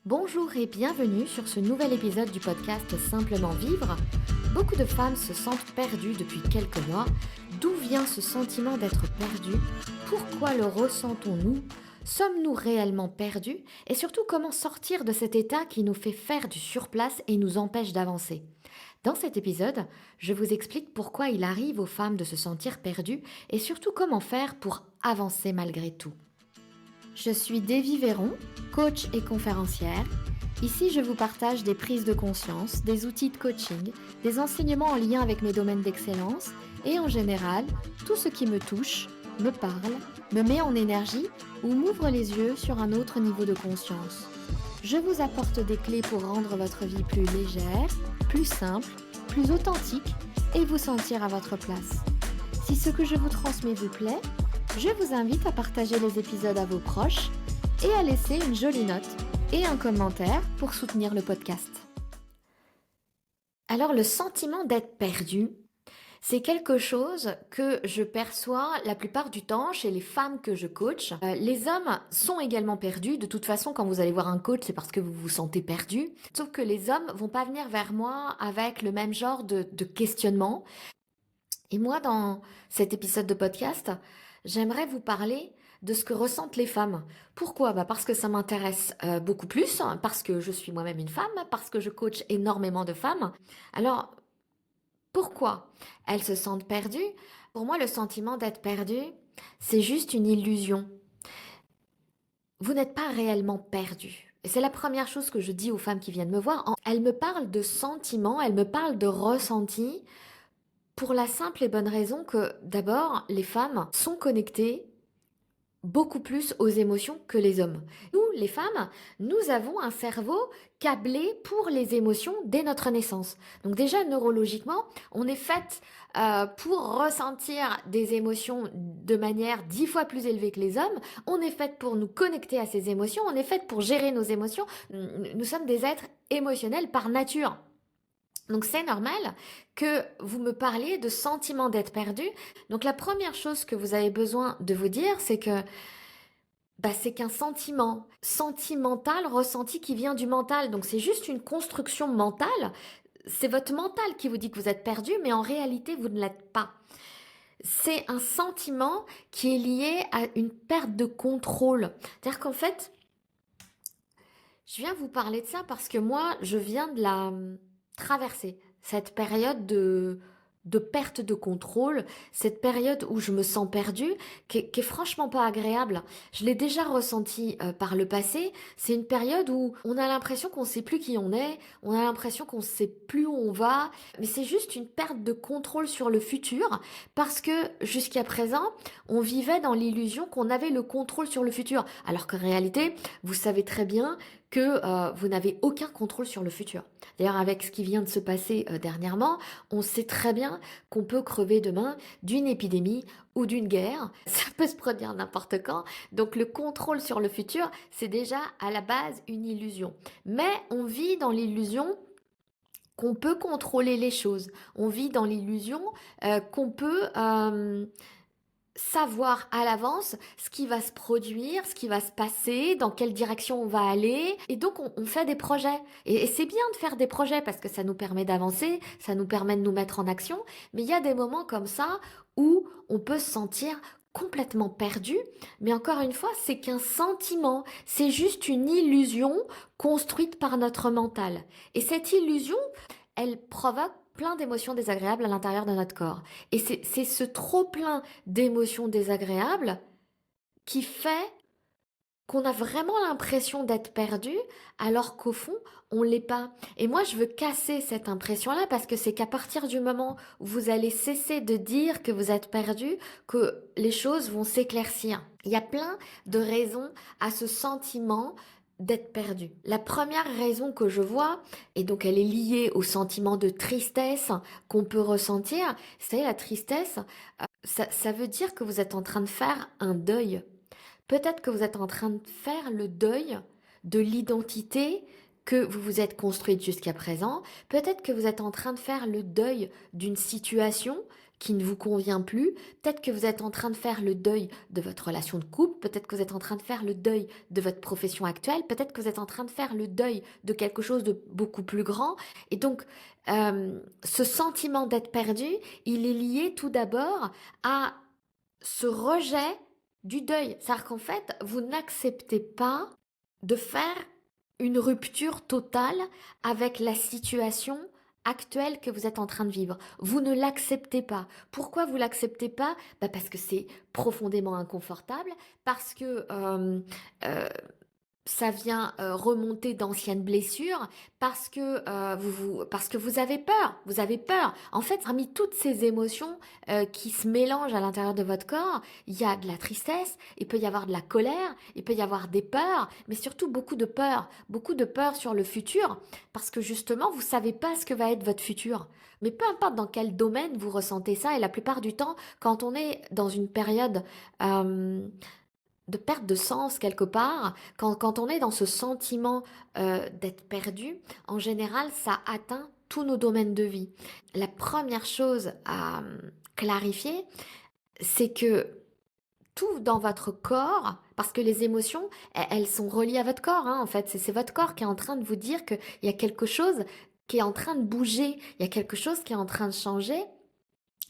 Bonjour et bienvenue sur ce nouvel épisode du podcast Simplement Vivre. Beaucoup de femmes se sentent perdues depuis quelques mois. D'où vient ce sentiment d'être perdu? Pourquoi le ressentons-nous? Sommes-nous réellement perdus? Et surtout, comment sortir de cet état qui nous fait faire du surplace et nous empêche d'avancer? Dans cet épisode, je vous explique pourquoi il arrive aux femmes de se sentir perdues et surtout comment faire pour avancer malgré tout. Je suis Davy Véron, coach et conférencière. Ici, je vous partage des prises de conscience, des outils de coaching, des enseignements en lien avec mes domaines d'excellence et en général, tout ce qui me touche, me parle, me met en énergie ou m'ouvre les yeux sur un autre niveau de conscience. Je vous apporte des clés pour rendre votre vie plus légère, plus simple, plus authentique et vous sentir à votre place. Si ce que je vous transmets vous plaît, je vous invite à partager les épisodes à vos proches et à laisser une jolie note et un commentaire pour soutenir le podcast. Alors, le sentiment d'être perdu, c'est quelque chose que je perçois la plupart du temps chez les femmes que je coach. Les hommes sont également perdus. De toute façon, quand vous allez voir un coach, c'est parce que vous vous sentez perdu. Sauf que les hommes vont pas venir vers moi avec le même genre de questionnement. Et moi, dans cet épisode de podcast, j'aimerais vous parler de ce que ressentent les femmes. Pourquoi? Parce que ça m'intéresse beaucoup plus, parce que je suis moi-même une femme, parce que je coach énormément de femmes. Alors, pourquoi elles se sentent perdues? Pour moi, le sentiment d'être perdu, c'est juste une illusion. Vous n'êtes pas réellement perdu. Et c'est la première chose que je dis aux femmes qui viennent me voir. Elles me parlent de sentiments, elles me parlent de ressentis, pour la simple et bonne raison que, d'abord, les femmes sont connectées beaucoup plus aux émotions que les hommes. Nous, les femmes, nous avons un cerveau câblé pour les émotions dès notre naissance. Donc déjà, neurologiquement, on est faite pour ressentir des émotions de manière 10 fois plus élevée que les hommes. On est faite pour nous connecter à ces émotions. On est faite pour gérer nos émotions. Nous sommes des êtres émotionnels par nature. Donc c'est normal que vous me parliez de sentiment d'être perdu. Donc la première chose que vous avez besoin de vous dire, c'est que c'est qu'un sentiment sentimental ressenti qui vient du mental. Donc c'est juste une construction mentale. C'est votre mental qui vous dit que vous êtes perdu, mais en réalité vous ne l'êtes pas. C'est un sentiment qui est lié à une perte de contrôle. C'est-à-dire qu'en fait, je viens vous parler de ça parce que moi, je viens de la traverser cette période de perte de contrôle, cette période où je me sens perdue, qui est franchement pas agréable. Je l'ai déjà ressenti par le passé. C'est une période où on a l'impression qu'on sait plus qui on est, on a l'impression qu'on sait plus où on va, mais c'est juste une perte de contrôle sur le futur parce que jusqu'à présent, on vivait dans l'illusion qu'on avait le contrôle sur le futur, alors qu'en réalité, vous savez très bien que vous n'avez aucun contrôle sur le futur. D'ailleurs, avec ce qui vient de se passer dernièrement, on sait très bien qu'on peut crever demain d'une épidémie ou d'une guerre. Ça peut se produire n'importe quand. Donc le contrôle sur le futur, c'est déjà à la base une illusion. Mais on vit dans l'illusion qu'on peut contrôler les choses. On vit dans l'illusion qu'on peut savoir à l'avance ce qui va se produire, ce qui va se passer, dans quelle direction on va aller. Et donc, on fait des projets. Et c'est bien de faire des projets parce que ça nous permet d'avancer, ça nous permet de nous mettre en action. Mais il y a des moments comme ça où on peut se sentir complètement perdu. Mais encore une fois, c'est qu'un sentiment. C'est juste une illusion construite par notre mental. Et cette illusion, elle provoque plein d'émotions désagréables à l'intérieur de notre corps. Et c'est ce trop-plein d'émotions désagréables qui fait qu'on a vraiment l'impression d'être perdu, alors qu'au fond, on l'est pas. Et moi, je veux casser cette impression-là parce que c'est qu'à partir du moment où vous allez cesser de dire que vous êtes perdu, que les choses vont s'éclaircir. Il y a plein de raisons à ce sentiment d'être perdu. La première raison que je vois, et donc elle est liée au sentiment de tristesse qu'on peut ressentir, c'est la tristesse. Ça veut dire que vous êtes en train de faire un deuil. Peut-être que vous êtes en train de faire le deuil de l'identité que vous vous êtes construite jusqu'à présent. Peut-être que vous êtes en train de faire le deuil d'une situation, qui ne vous convient plus. Peut-être que vous êtes en train de faire le deuil de votre relation de couple, peut-être que vous êtes en train de faire le deuil de votre profession actuelle, peut-être que vous êtes en train de faire le deuil de quelque chose de beaucoup plus grand. Et donc, ce sentiment d'être perdu, il est lié tout d'abord à ce rejet du deuil. C'est-à-dire qu'en fait, vous n'acceptez pas de faire une rupture totale avec la situation actuelle que vous êtes en train de vivre. Vous ne l'acceptez pas. Pourquoi vous l'acceptez pas? Parce que c'est profondément inconfortable, parce que ça vient remonter d'anciennes blessures, parce que parce que vous avez peur. En fait, parmi toutes ces émotions qui se mélangent à l'intérieur de votre corps, il y a de la tristesse, il peut y avoir de la colère, il peut y avoir des peurs, mais surtout beaucoup de peur sur le futur, parce que justement, vous savez pas ce que va être votre futur. Mais peu importe dans quel domaine vous ressentez ça, et la plupart du temps, quand on est dans une période euh, de perte de sens quelque part, quand on est dans ce sentiment d'être perdu, en général, ça atteint tous nos domaines de vie. La première chose à clarifier, c'est que tout dans votre corps, parce que les émotions, elles sont reliées à votre corps, hein, en fait, c'est votre corps qui est en train de vous dire qu'il y a quelque chose qui est en train de bouger, il y a quelque chose qui est en train de changer,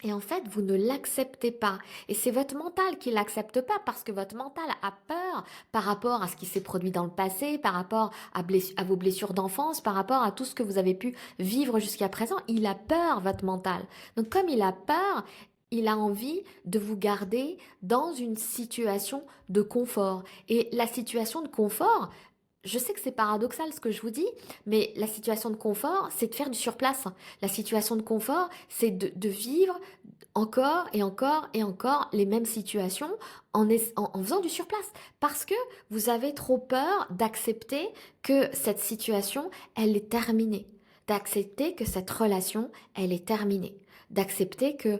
et en fait, vous ne l'acceptez pas. Et c'est votre mental qui l'accepte pas parce que votre mental a peur par rapport à ce qui s'est produit dans le passé, par rapport à vos blessures d'enfance, par rapport à tout ce que vous avez pu vivre jusqu'à présent. Il a peur, votre mental. Donc comme il a peur, il a envie de vous garder dans une situation de confort. Et la situation de confort, je sais que c'est paradoxal ce que je vous dis, mais la situation de confort, c'est de faire du surplace. La situation de confort, c'est de vivre encore et encore et encore les mêmes situations en faisant du surplace. Parce que vous avez trop peur d'accepter que cette situation, elle est terminée. D'accepter que cette relation, elle est terminée. D'accepter que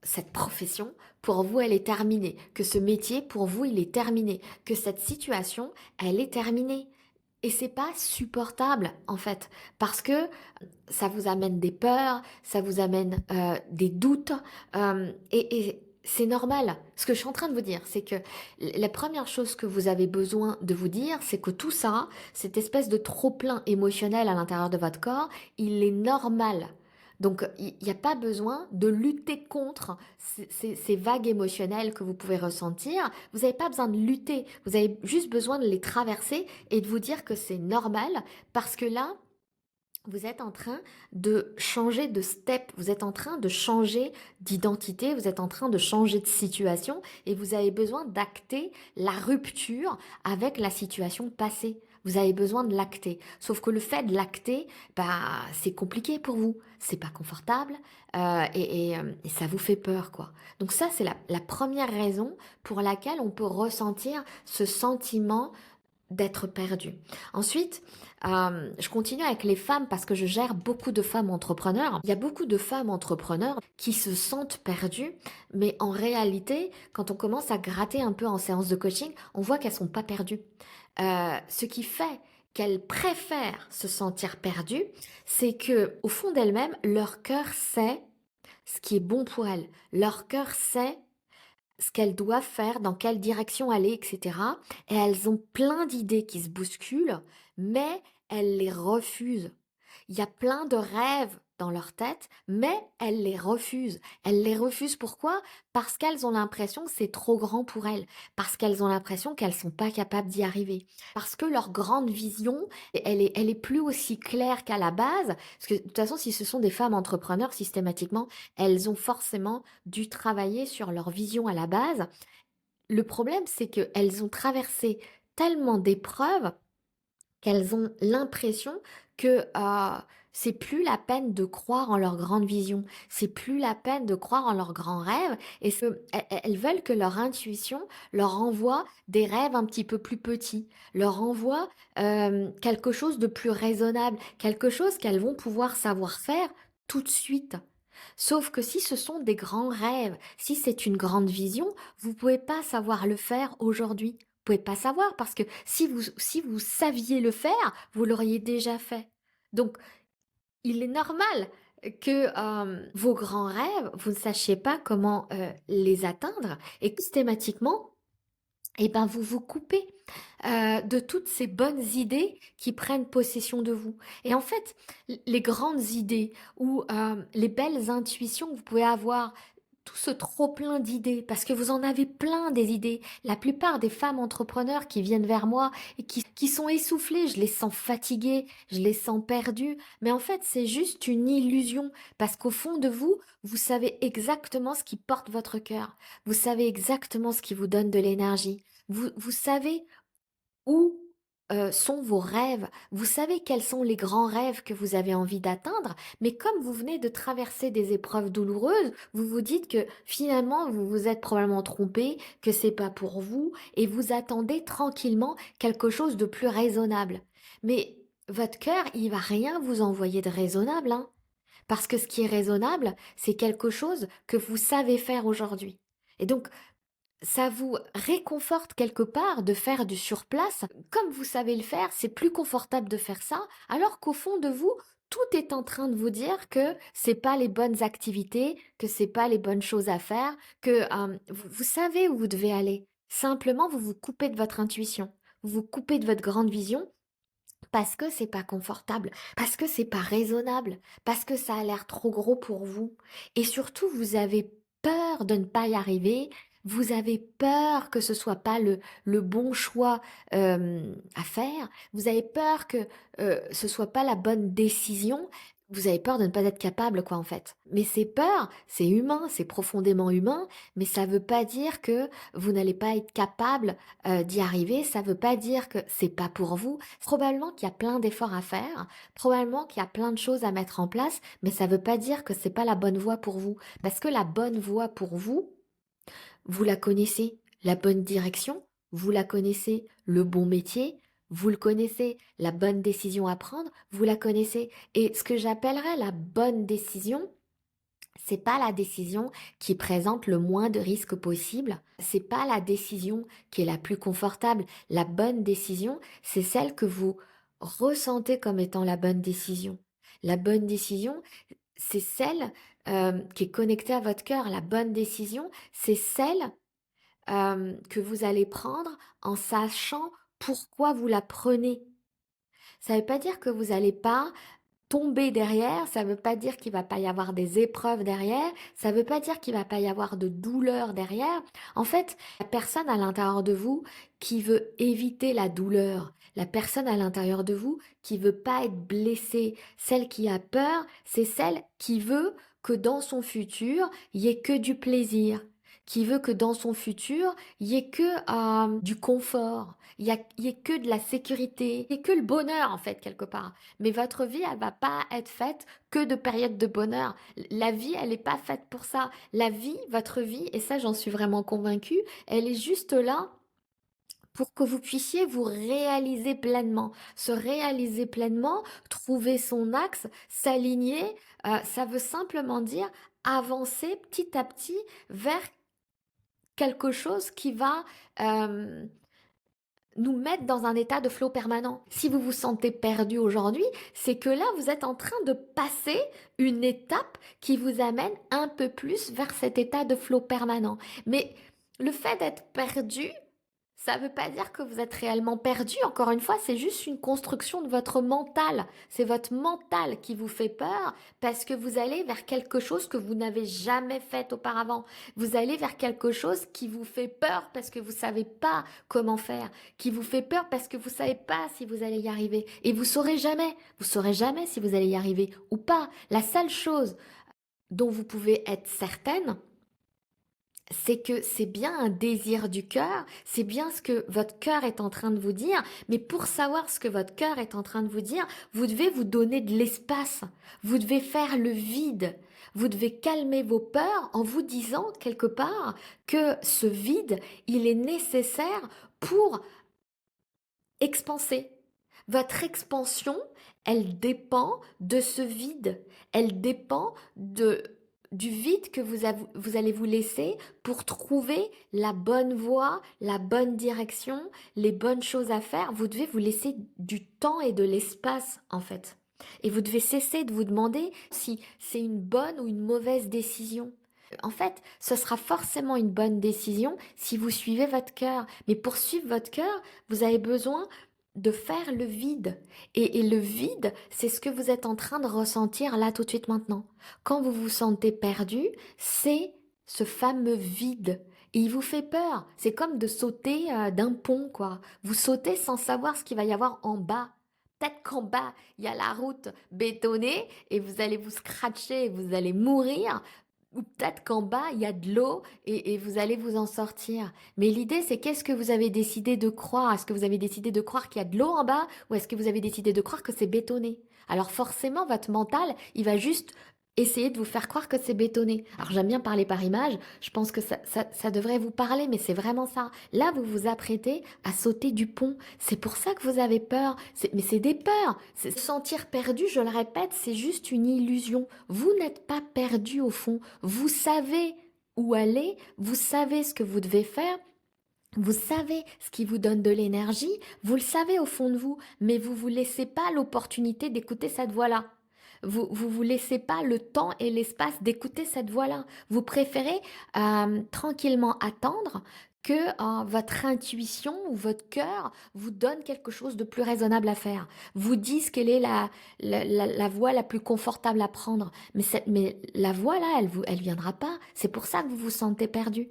cette profession, pour vous, elle est terminée. Que ce métier, pour vous, il est terminé. Que cette situation, elle est terminée. Et c'est pas supportable, en fait, parce que ça vous amène des peurs, ça vous amène des doutes, et c'est normal. Ce que je suis en train de vous dire, c'est que la première chose que vous avez besoin de vous dire, c'est que tout ça, cette espèce de trop-plein émotionnel à l'intérieur de votre corps, il est normal. Donc, il n'y a pas besoin de lutter contre ces vagues émotionnelles que vous pouvez ressentir. Vous n'avez pas besoin de lutter. Vous avez juste besoin de les traverser et de vous dire que c'est normal parce que là, vous êtes en train de changer de step, vous êtes en train de changer d'identité, vous êtes en train de changer de situation et vous avez besoin d'acter la rupture avec la situation passée. Vous avez besoin de l'acter. Sauf que le fait de l'acter, c'est compliqué pour vous. C'est pas confortable et ça vous fait peur, quoi. Donc ça, c'est la première raison pour laquelle on peut ressentir ce sentiment d'être perdu. Ensuite, je continue avec les femmes parce que je gère beaucoup de femmes entrepreneurs. Il y a beaucoup de femmes entrepreneurs qui se sentent perdues, mais en réalité, quand on commence à gratter un peu en séance de coaching, on voit qu'elles sont pas perdues. Ce qui fait qu'elles préfèrent se sentir perdues, c'est que au fond d'elles-mêmes, leur cœur sait ce qui est bon pour elles. Leur cœur sait ce qu'elles doivent faire, dans quelle direction aller, etc. Et elles ont plein d'idées qui se bousculent, mais elles les refusent. Il y a plein de rêves dans leur tête, mais elles les refusent. Elles les refusent pourquoi? Parce qu'elles ont l'impression que c'est trop grand pour elles, parce qu'elles ont l'impression qu'elles sont pas capables d'y arriver, parce que leur grande vision, elle est plus aussi claire qu'à la base, parce que de toute façon, si ce sont des femmes entrepreneurs, systématiquement, elles ont forcément dû travailler sur leur vision à la base. Le problème, c'est qu'elles ont traversé tellement d'épreuves qu'elles ont l'impression que c'est plus la peine de croire en leur grande vision, c'est plus la peine de croire en leurs grands rêves, et elles veulent que leur intuition leur envoie des rêves un petit peu plus petits, leur envoie quelque chose de plus raisonnable, quelque chose qu'elles vont pouvoir savoir faire tout de suite. Sauf que si ce sont des grands rêves, si c'est une grande vision, vous pouvez pas savoir le faire aujourd'hui. Vous pouvez pas savoir parce que si vous saviez le faire, vous l'auriez déjà fait. Donc, il est normal. que vos grands rêves, vous ne sachiez pas comment les atteindre et que systématiquement, eh ben, vous vous coupez de toutes ces bonnes idées qui prennent possession de vous. Et en fait, les grandes idées ou les belles intuitions que vous pouvez avoir, tout ce trop plein d'idées, parce que vous en avez plein des idées. La plupart des femmes entrepreneurs qui viennent vers moi et qui sont essoufflées, je les sens fatiguées, je les sens perdues, mais en fait c'est juste une illusion, parce qu'au fond de vous, vous savez exactement ce qui porte votre cœur, vous savez exactement ce qui vous donne de l'énergie, vous savez où sont vos rêves? Vous savez quels sont les grands rêves que vous avez envie d'atteindre, mais comme vous venez de traverser des épreuves douloureuses, vous vous dites que finalement vous vous êtes probablement trompé, que c'est pas pour vous, et vous attendez tranquillement quelque chose de plus raisonnable. Mais votre cœur, il va rien vous envoyer de raisonnable, hein. Parce que ce qui est raisonnable, c'est quelque chose que vous savez faire aujourd'hui. Et donc, ça vous réconforte quelque part de faire du surplace. Comme vous savez le faire, c'est plus confortable de faire ça, alors qu'au fond de vous, tout est en train de vous dire que c'est pas les bonnes activités, que c'est pas les bonnes choses à faire, que vous savez où vous devez aller. Simplement, vous vous coupez de votre intuition, vous vous coupez de votre grande vision parce que c'est pas confortable, parce que c'est pas raisonnable, parce que ça a l'air trop gros pour vous. Et surtout, vous avez peur de ne pas y arriver, vous avez peur que ce soit pas le bon choix à faire, vous avez peur que ce soit pas la bonne décision, vous avez peur de ne pas être capable, quoi, en fait. Mais ces peurs, c'est humain, c'est profondément humain, mais ça veut pas dire que vous n'allez pas être capable d'y arriver, ça veut pas dire que c'est pas pour vous. Probablement qu'il y a plein d'efforts à faire, probablement qu'il y a plein de choses à mettre en place, mais ça veut pas dire que c'est pas la bonne voie pour vous. Parce que la bonne voie pour vous, vous la connaissez. La bonne direction, vous la connaissez. Le bon métier, vous le connaissez. La bonne décision à prendre, vous la connaissez. Et ce que j'appellerais la bonne décision, c'est pas la décision qui présente le moins de risques possible. C'est pas la décision qui est la plus confortable. La bonne décision, c'est celle que vous ressentez comme étant la bonne décision. La bonne décision, c'est celle qui est connectée à votre cœur. La bonne décision, c'est celle que vous allez prendre en sachant pourquoi vous la prenez. Ça ne veut pas dire que vous n'allez pas tomber derrière, ça veut pas dire qu'il va pas y avoir des épreuves derrière, ça veut pas dire qu'il va pas y avoir de douleur derrière. En fait, la personne à l'intérieur de vous qui veut éviter la douleur, la personne à l'intérieur de vous qui veut pas être blessée, celle qui a peur, c'est celle qui veut que dans son futur, il y ait que du plaisir, qui veut que dans son futur, il y ait que du confort, il y ait que de la sécurité, il y ait que le bonheur en fait quelque part. Mais votre vie, elle va pas être faite que de périodes de bonheur. La vie, elle n'est pas faite pour ça. La vie, votre vie, et ça j'en suis vraiment convaincue, elle est juste là pour que vous puissiez vous réaliser pleinement. Se réaliser pleinement, trouver son axe, s'aligner, ça veut simplement dire avancer petit à petit vers quelque chose qui va nous mettre dans un état de flow permanent. Si vous vous sentez perdu aujourd'hui, c'est que là, vous êtes en train de passer une étape qui vous amène un peu plus vers cet état de flow permanent. Mais le fait d'être perdu, ça ne veut pas dire que vous êtes réellement perdu. Encore une fois, c'est juste une construction de votre mental. C'est votre mental qui vous fait peur parce que vous allez vers quelque chose que vous n'avez jamais fait auparavant. Vous allez vers quelque chose qui vous fait peur parce que vous ne savez pas comment faire, qui vous fait peur parce que vous ne savez pas si vous allez y arriver. Et vous saurez jamais si vous allez y arriver ou pas. La seule chose dont vous pouvez être certaine, c'est que c'est bien un désir du cœur, c'est bien ce que votre cœur est en train de vous dire, mais pour savoir ce que votre cœur est en train de vous dire, vous devez vous donner de l'espace, vous devez faire le vide, vous devez calmer vos peurs en vous disant quelque part que ce vide, il est nécessaire pour expanser. Votre expansion, elle dépend de ce vide. Elle dépend du vide que vous allez vous laisser pour trouver la bonne voie, la bonne direction, les bonnes choses à faire. Vous devez vous laisser du temps et de l'espace, en fait. Et vous devez cesser de vous demander si c'est une bonne ou une mauvaise décision. En fait, ce sera forcément une bonne décision si vous suivez votre cœur. Mais pour suivre votre cœur, vous avez besoin de faire le vide. Et le vide, c'est ce que vous êtes en train de ressentir là tout de suite maintenant. Quand vous vous sentez perdu, c'est ce fameux vide. Et il vous fait peur. C'est comme de sauter d'un pont, quoi. Vous sautez sans savoir ce qu'il va y avoir en bas. Peut-être qu'en bas, il y a la route bétonnée et vous allez vous scratcher et vous allez mourir. Ou peut-être qu'en bas, il y a de l'eau et vous allez vous en sortir. Mais l'idée, c'est qu'est-ce que vous avez décidé de croire? Est-ce que vous avez décidé de croire qu'il y a de l'eau en bas ou est-ce que vous avez décidé de croire que c'est bétonné? Alors forcément, votre mental, il va juste essayer de vous faire croire que c'est bétonné. Alors j'aime bien parler par image, je pense que ça devrait vous parler, mais c'est vraiment ça. Là, vous vous apprêtez à sauter du pont. C'est pour ça que vous avez peur. Mais c'est des peurs. Se sentir perdu, je le répète, c'est juste une illusion. Vous n'êtes pas perdu au fond. Vous savez où aller, vous savez ce que vous devez faire, vous savez ce qui vous donne de l'énergie, vous le savez au fond de vous, mais vous vous laissez pas l'opportunité d'écouter cette voix-là. Vous laissez pas le temps et l'espace d'écouter cette voix-là. Vous préférez tranquillement attendre que votre intuition ou votre cœur vous donne quelque chose de plus raisonnable à faire. Vous dise quelle est la voie la plus confortable à prendre. Mais la voie là, elle viendra pas. C'est pour ça que vous vous sentez perdu.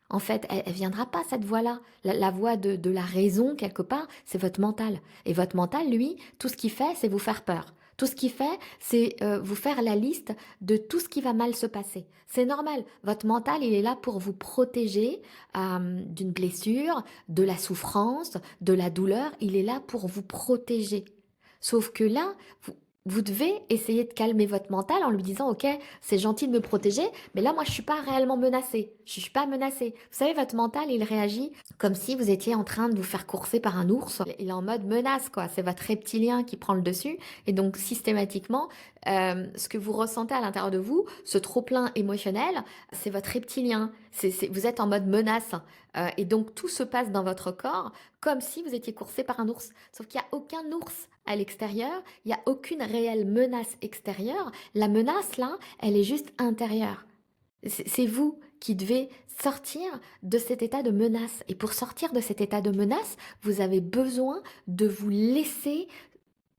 En fait, elle viendra pas cette voix-là. La voix de la raison, quelque part, c'est votre mental. Et votre mental, lui, tout ce qu'il fait, c'est vous faire peur. Tout ce qu'il fait, c'est vous faire la liste de tout ce qui va mal se passer. C'est normal. Votre mental, il est là pour vous protéger d'une blessure, de la souffrance, de la douleur. Il est là pour vous protéger. Sauf que là, vous devez essayer de calmer votre mental en lui disant, OK, c'est gentil de me protéger, mais là, moi, je suis pas réellement menacée. Je suis pas menacée. Vous savez, votre mental, il réagit comme si vous étiez en train de vous faire courser par un ours. Il est en mode menace, quoi. C'est votre reptilien qui prend le dessus. Et donc, systématiquement, ce que vous ressentez à l'intérieur de vous, ce trop-plein émotionnel, c'est votre reptilien. Vous êtes en mode menace. Et donc, tout se passe dans votre corps comme si vous étiez coursé par un ours. Sauf qu'il n'y a aucun ours à l'extérieur, il n'y a aucune réelle menace extérieure. La menace, là, elle est juste intérieure. C'est vous qui devez sortir de cet état de menace. Et pour sortir de cet état de menace, vous avez besoin de vous laisser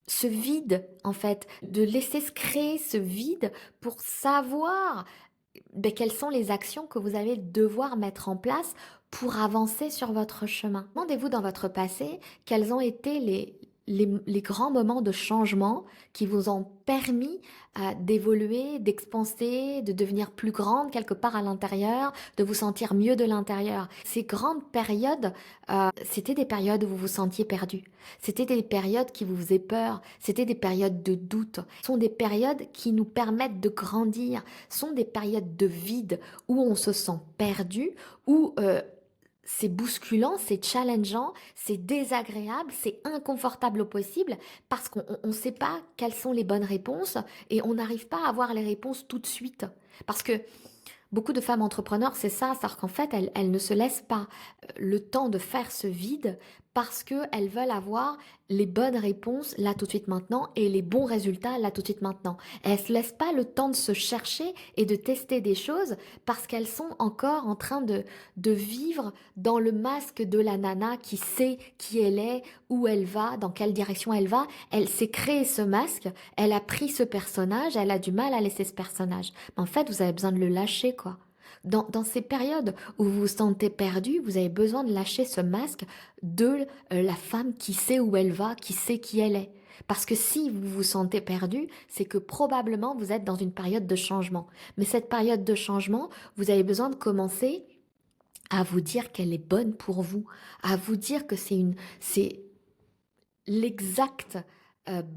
ce vide, en fait, de laisser se créer ce vide pour savoir quelles sont les actions que vous allez devoir mettre en place pour avancer sur votre chemin. Demandez-vous dans votre passé quels ont été les grands moments de changement qui vous ont permis d'évoluer, d'expanser, de devenir plus grande quelque part à l'intérieur, de vous sentir mieux de l'intérieur. Ces grandes périodes, c'était des périodes où vous vous sentiez perdu. C'était des périodes qui vous faisaient peur. C'était des périodes de doute. Ce sont des périodes qui nous permettent de grandir. Ce sont des périodes de vide où on se sent perdu, où c'est bousculant, c'est challengeant, c'est désagréable, c'est inconfortable au possible parce qu'on ne sait pas quelles sont les bonnes réponses et on n'arrive pas à avoir les réponses tout de suite. Parce que beaucoup de femmes entrepreneurs, c'est ça, c'est-à-dire qu'en fait, elles ne se laissent pas le temps de faire ce vide parce qu'elles veulent avoir les bonnes réponses là tout de suite maintenant et les bons résultats là tout de suite maintenant. Elles ne se laissent pas le temps de se chercher et de tester des choses parce qu'elles sont encore en train de vivre dans le masque de la nana qui sait qui elle est, où elle va, dans quelle direction elle va. Elle s'est créé ce masque, elle a pris ce personnage, elle a du mal à laisser ce personnage. Mais en fait, vous avez besoin de le lâcher, quoi. Dans ces périodes où vous vous sentez perdu, vous avez besoin de lâcher ce masque de la femme qui sait où elle va, qui sait qui elle est. Parce que si vous vous sentez perdu, c'est que probablement vous êtes dans une période de changement. Mais cette période de changement, vous avez besoin de commencer à vous dire qu'elle est bonne pour vous, à vous dire que c'est l'exacte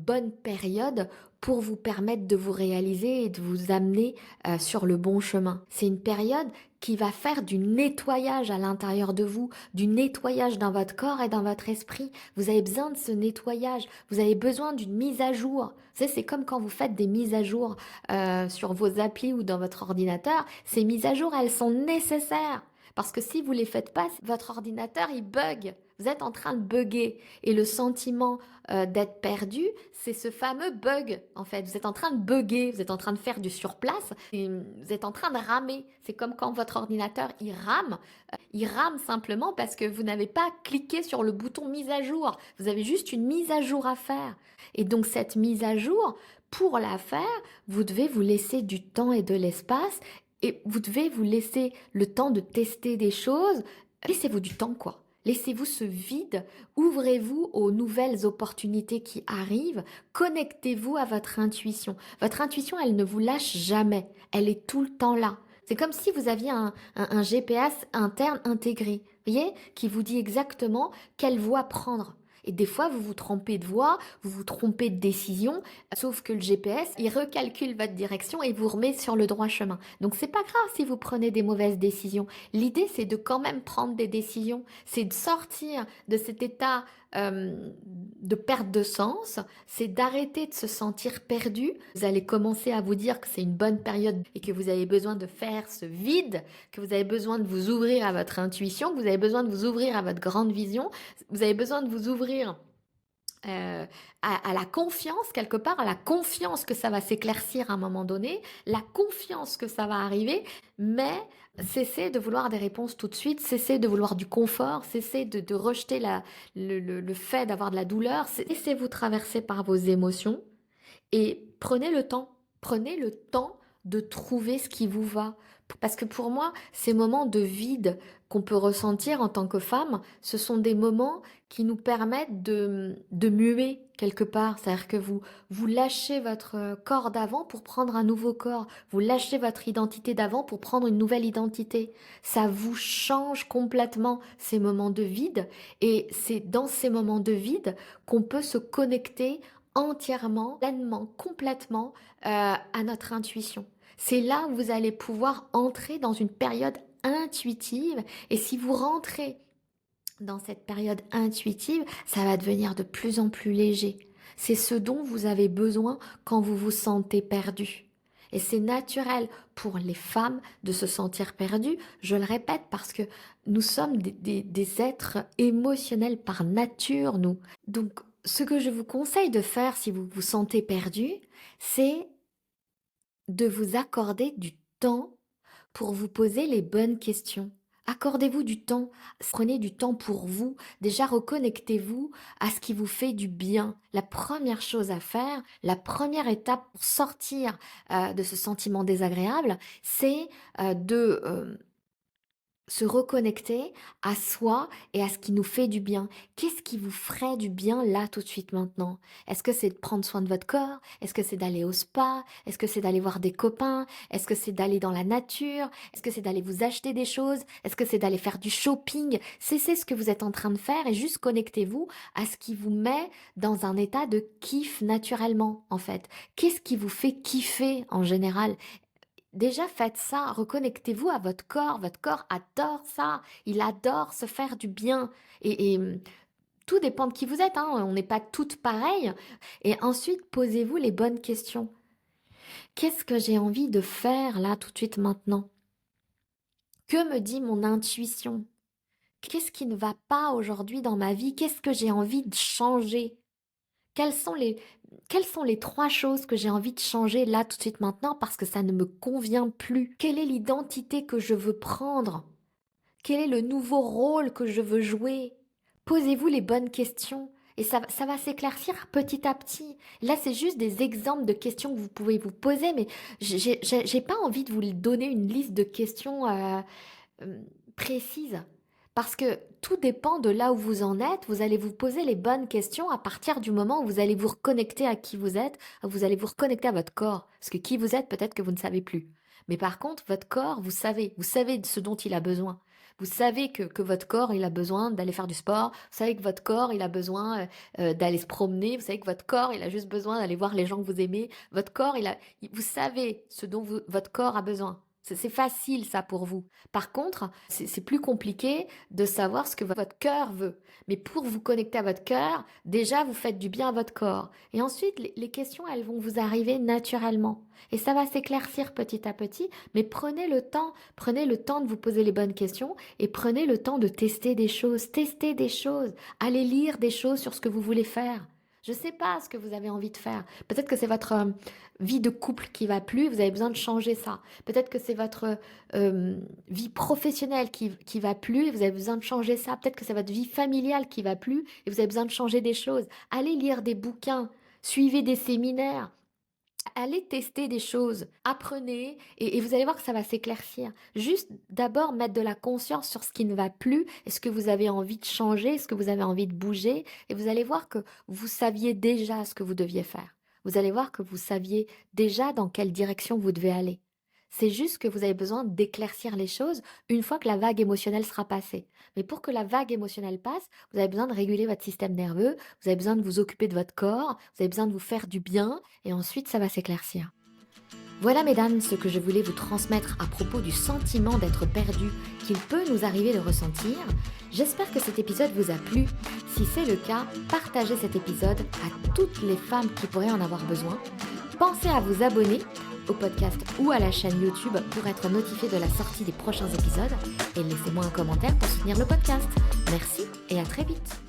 bonne période pour vous permettre de vous réaliser et de vous amener sur le bon chemin. C'est une période qui va faire du nettoyage à l'intérieur de vous, du nettoyage dans votre corps et dans votre esprit. Vous avez besoin de ce nettoyage, vous avez besoin d'une mise à jour. Vous savez, c'est comme quand vous faites des mises à jour sur vos applis ou dans votre ordinateur. Ces mises à jour, elles sont nécessaires. Parce que si vous les faites pas, votre ordinateur, il bug. Vous êtes en train de bugger. Et le sentiment d'être perdu, c'est ce fameux bug, en fait. Vous êtes en train de bugger, vous êtes en train de faire du surplace, et vous êtes en train de ramer. C'est comme quand votre ordinateur, il rame. Il rame simplement parce que vous n'avez pas cliqué sur le bouton mise à jour. Vous avez juste une mise à jour à faire. Et donc cette mise à jour, pour la faire, vous devez vous laisser du temps et de l'espace et vous devez vous laisser le temps de tester des choses. Laissez-vous du temps, quoi. Laissez-vous ce vide, ouvrez-vous aux nouvelles opportunités qui arrivent, connectez-vous à votre intuition. Votre intuition, elle ne vous lâche jamais, elle est tout le temps là. C'est comme si vous aviez un GPS interne intégré, voyez, qui vous dit exactement quelle voie prendre. Et des fois, vous vous trompez de voie, vous vous trompez de décision, sauf que le GPS, il recalcule votre direction et vous remet sur le droit chemin. Donc, c'est pas grave si vous prenez des mauvaises décisions. L'idée, c'est de quand même prendre des décisions, c'est de sortir de cet état de perte de sens, c'est d'arrêter de se sentir perdu. Vous allez commencer à vous dire que c'est une bonne période et que vous avez besoin de faire ce vide, que vous avez besoin de vous ouvrir à votre intuition, que vous avez besoin de vous ouvrir à votre grande vision, vous avez besoin de vous ouvrir à la confiance, quelque part, à la confiance que ça va s'éclaircir à un moment donné, la confiance que ça va arriver, mais cessez de vouloir des réponses tout de suite, cessez de vouloir du confort, cessez de rejeter le fait d'avoir de la douleur, laissez-vous traverser par vos émotions et prenez le temps de trouver ce qui vous va. Parce que pour moi, ces moments de vide qu'on peut ressentir en tant que femme, ce sont des moments qui nous permettent de muer quelque part. C'est-à-dire que vous lâchez votre corps d'avant pour prendre un nouveau corps. Vous lâchez votre identité d'avant pour prendre une nouvelle identité. Ça vous change complètement ces moments de vide. Et c'est dans ces moments de vide qu'on peut se connecter entièrement, pleinement, complètement à notre intuition. C'est là où vous allez pouvoir entrer dans une période intuitive et si vous rentrez dans cette période intuitive, ça va devenir de plus en plus léger. C'est ce dont vous avez besoin quand vous vous sentez perdu. Et c'est naturel pour les femmes de se sentir perdues, je le répète, parce que nous sommes des êtres émotionnels par nature, nous. Donc, ce que je vous conseille de faire si vous vous sentez perdu, c'est de vous accorder du temps pour vous poser les bonnes questions. Accordez-vous du temps, prenez du temps pour vous. Déjà, reconnectez-vous à ce qui vous fait du bien. La première chose à faire, la première étape pour sortir de ce sentiment désagréable, c'est de se reconnecter à soi et à ce qui nous fait du bien. Qu'est-ce qui vous ferait du bien là tout de suite maintenant? Est-ce que c'est de prendre soin de votre corps? Est-ce que c'est d'aller au spa? Est-ce que c'est d'aller voir des copains? Est-ce que c'est d'aller dans la nature? Est-ce que c'est d'aller vous acheter des choses? Est-ce que c'est d'aller faire du shopping? Cessez ce que vous êtes en train de faire et juste connectez-vous à ce qui vous met dans un état de kiff naturellement en fait. Qu'est-ce qui vous fait kiffer en général? Déjà, faites ça, reconnectez-vous à votre corps adore ça, il adore se faire du bien. Et tout dépend de qui vous êtes, hein, on n'est pas toutes pareilles. Et ensuite, posez-vous les bonnes questions. Qu'est-ce que j'ai envie de faire là tout de suite maintenant? Que me dit mon intuition? Qu'est-ce qui ne va pas aujourd'hui dans ma vie? Qu'est-ce que j'ai envie de changer? Quelles sont les, quelles sont les trois choses que j'ai envie de changer là tout de suite maintenant parce que ça ne me convient plus? Quelle est l'identité que je veux prendre? Quel est le nouveau rôle que je veux jouer? Posez-vous les bonnes questions et ça va s'éclaircir petit à petit. Là, c'est juste des exemples de questions que vous pouvez vous poser, mais j'ai pas envie de vous donner une liste de questions précises. Parce que tout dépend de là où vous en êtes. Vous allez vous poser les bonnes questions à partir du moment où vous allez vous reconnecter à qui vous êtes, vous allez vous reconnecter à votre corps. Parce que qui vous êtes, peut-être que vous ne savez plus. Mais par contre, votre corps, vous savez de ce dont il a besoin. Vous savez que votre corps, il a besoin d'aller faire du sport. Vous savez que votre corps, il a besoin d'aller se promener. Vous savez que votre corps, il a juste besoin d'aller voir les gens que vous aimez. Votre corps, vous savez ce dont votre corps a besoin. C'est facile ça pour vous. Par contre, c'est plus compliqué de savoir ce que votre cœur veut. Mais pour vous connecter à votre cœur, déjà vous faites du bien à votre corps. Et ensuite, les questions, elles vont vous arriver naturellement. Et ça va s'éclaircir petit à petit, mais prenez le temps de vous poser les bonnes questions et prenez le temps de tester des choses, allez lire des choses sur ce que vous voulez faire. Je ne sais pas ce que vous avez envie de faire. Peut-être que c'est votre vie de couple qui va plus, vous avez besoin de changer ça. Peut-être que c'est votre vie professionnelle qui va plus et vous avez besoin de changer ça. Peut-être que c'est votre vie familiale qui va plus et vous avez besoin de changer des choses. Allez lire des bouquins, suivez des séminaires, allez tester des choses, apprenez et vous allez voir que ça va s'éclaircir. Juste d'abord mettre de la conscience sur ce qui ne va plus et ce que vous avez envie de changer, ce que vous avez envie de bouger et vous allez voir que vous saviez déjà ce que vous deviez faire. Vous allez voir que vous saviez déjà dans quelle direction vous devez aller. C'est juste que vous avez besoin d'éclaircir les choses une fois que la vague émotionnelle sera passée. Mais pour que la vague émotionnelle passe, vous avez besoin de réguler votre système nerveux, vous avez besoin de vous occuper de votre corps, vous avez besoin de vous faire du bien, et ensuite ça va s'éclaircir. Voilà mesdames ce que je voulais vous transmettre à propos du sentiment d'être perdu qu'il peut nous arriver de ressentir. J'espère que cet épisode vous a plu. Si c'est le cas, partagez cet épisode à toutes les femmes qui pourraient en avoir besoin. Pensez à vous abonner au podcast ou à la chaîne YouTube pour être notifié de la sortie des prochains épisodes et laissez-moi un commentaire pour soutenir le podcast. Merci et à très vite.